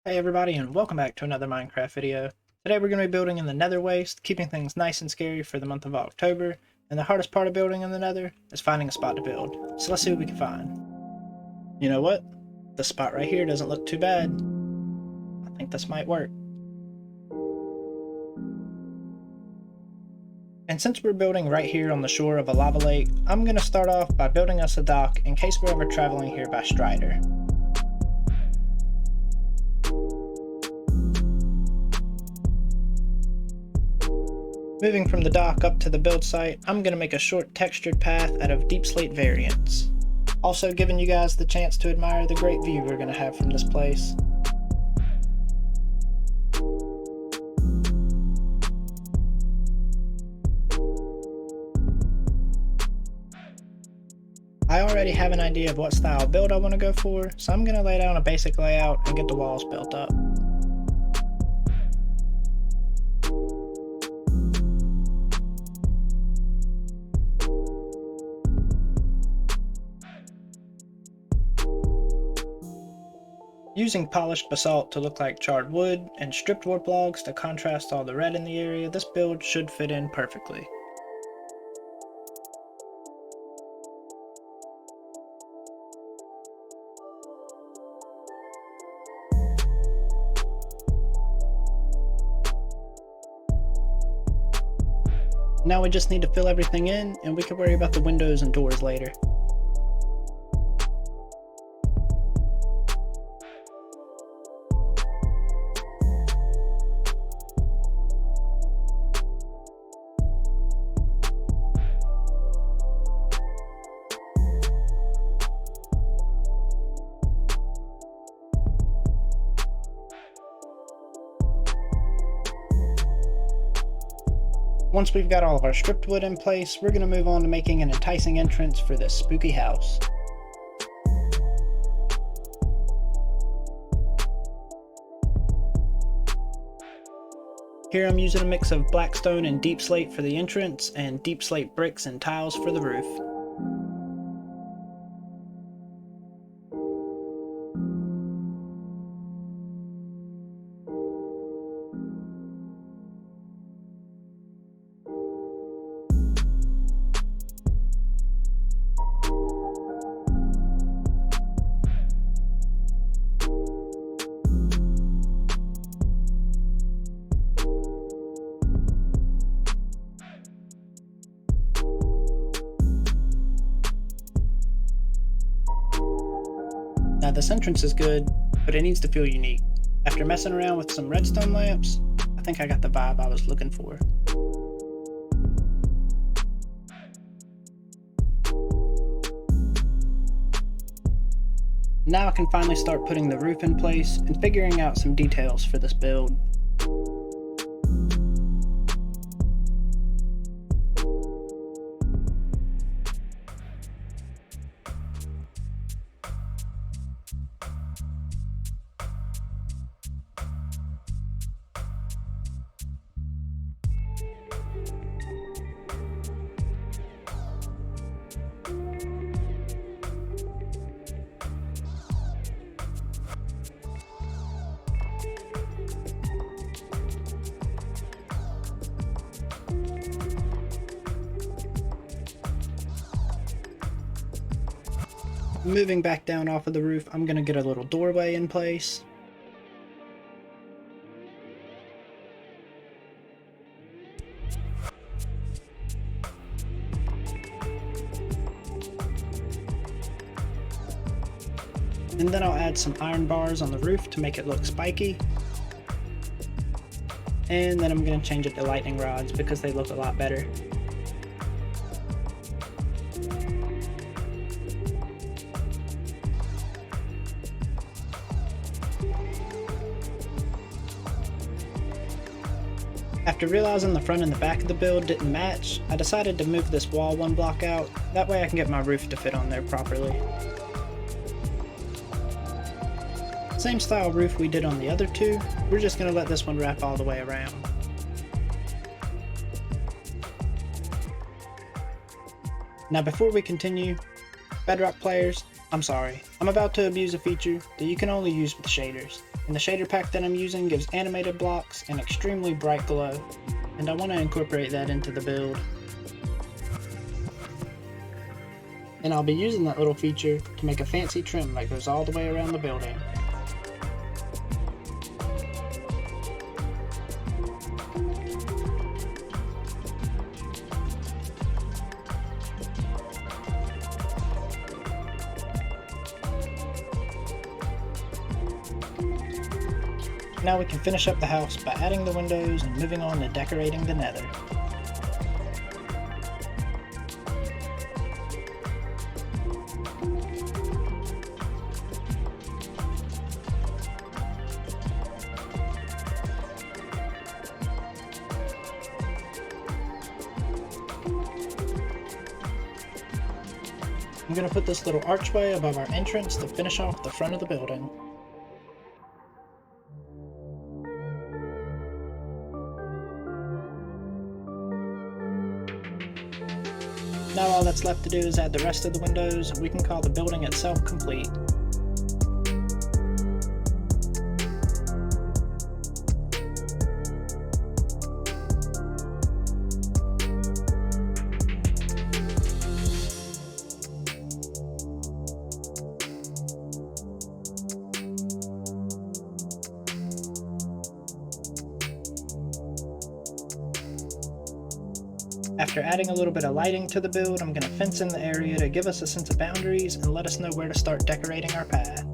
Hey everybody, and welcome back to another Minecraft video. Today we're going to be building in the Nether Waste, keeping things nice and scary for the month of October, and the hardest part of building in the Nether is finding a spot to build. So let's see what we can find. You know what? This spot right here doesn't look too bad. I think this might work. And since we're building right here on the shore of a lava lake, I'm going to start off by building us a dock in case we're ever traveling here by Strider. Moving from the dock up to the build site, I'm going to make a short textured path out of deep slate variants. Also giving you guys the chance to admire the great view we're going to have from this place. I already have an idea of what style build I want to go for, so I'm going to lay down a basic layout and get the walls built up. Using polished basalt to look like charred wood and stripped warp logs to contrast all the red in the area, this build should fit in perfectly. Now we just need to fill everything in, and we can worry about the windows and doors later. Once we've got all of our stripped wood in place, we're going to move on to making an enticing entrance for this spooky house. Here I'm using a mix of black stone and deep slate for the entrance, and deep slate bricks and tiles for the roof. Now this entrance is good, but it needs to feel unique. After messing around with some redstone lamps, I think I got the vibe I was looking for. Now I can finally start putting the roof in place and figuring out some details for this build. Moving back down off of the roof, I'm going to get a little doorway in place. And then I'll add some iron bars on the roof to make it look spiky. And then I'm going to change it to lightning rods because they look a lot better. After realizing the front and the back of the build didn't match, I decided to move this wall one block out, that way I can get my roof to fit on there properly. Same style roof we did on the other two, we're just going to let this one wrap all the way around. Now before we continue, Bedrock players, I'm sorry, I'm about to abuse a feature that you can only use with shaders. And the shader pack that I'm using gives animated blocks an extremely bright glow, and I want to incorporate that into the build. And I'll be using that little feature to make a fancy trim that goes all the way around the building. Now we can finish up the house by adding the windows and moving on to decorating the nether. I'm going to put this little archway above our entrance to finish off the front of the building. Now all that's left to do is add the rest of the windows, and we can call the building itself complete. After adding a little bit of lighting to the build, I'm going to fence in the area to give us a sense of boundaries and let us know where to start decorating our path.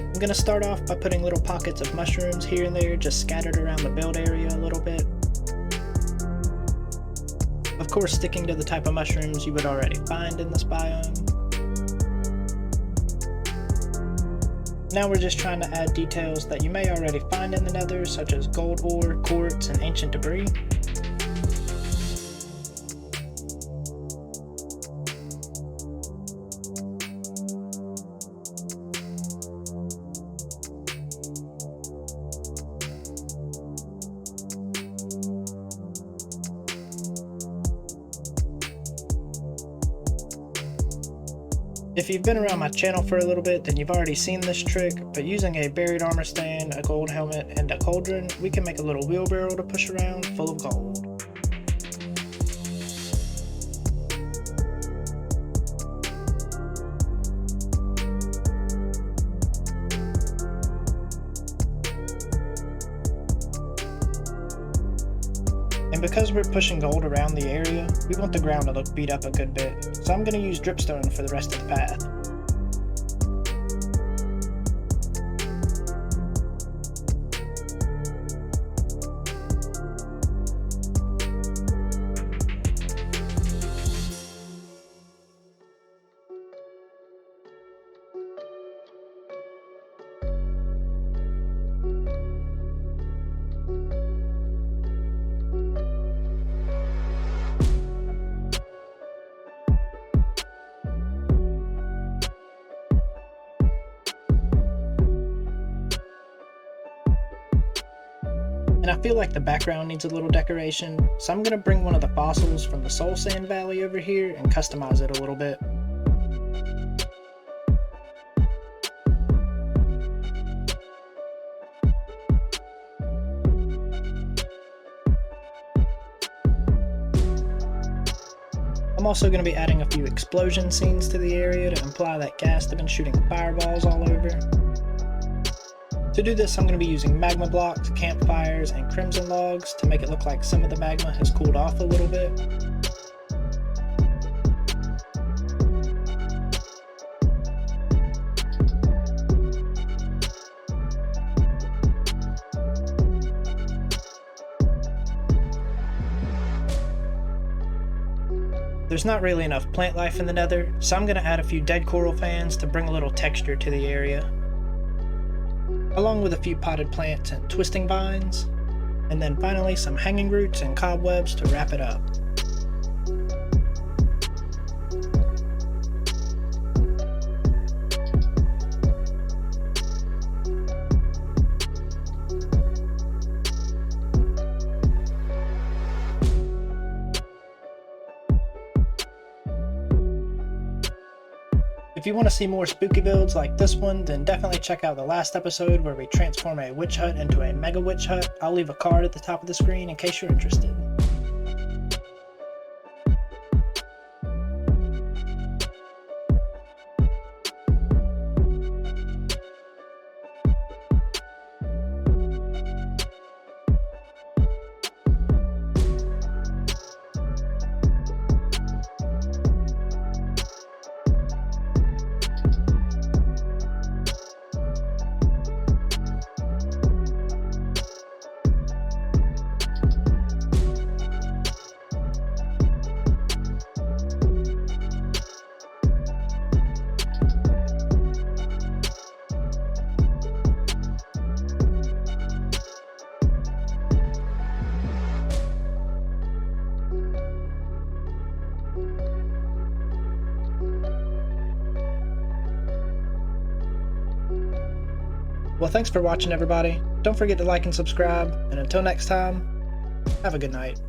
I'm going to start off by putting little pockets of mushrooms here and there just scattered around the build area a little bit. Of course, sticking to the type of mushrooms you would already find in this biome. Now we're just trying to add details that you may already find in the nether, such as gold ore, quartz, and ancient debris. If you've been around my channel for a little bit, then you've already seen this trick, but using a buried armor stand, a gold helmet, and a cauldron, we can make a little wheelbarrow to push around full of gold. And because we're pushing gold around the area, we want the ground to look beat up a good bit, so I'm going to use dripstone for the rest of the path. And I feel like the background needs a little decoration, so I'm going to bring one of the fossils from the Soul Sand Valley over here and customize it a little bit. I'm also going to be adding a few explosion scenes to the area to imply that ghast have been shooting fireballs all over. To do this, I'm going to be using magma blocks, campfires, and crimson logs to make it look like some of the magma has cooled off a little bit. There's not really enough plant life in the nether, so I'm going to add a few dead coral fans to bring a little texture to the area, along with a few potted plants and twisting vines, and then finally some hanging roots and cobwebs to wrap it up. If you want to see more spooky builds like this one, then definitely check out the last episode where we transform a witch hut into a mega witch hut. I'll leave a card at the top of the screen in case you're interested. Well, thanks for watching, everybody. Don't forget to like and subscribe, and until next time, have a good night.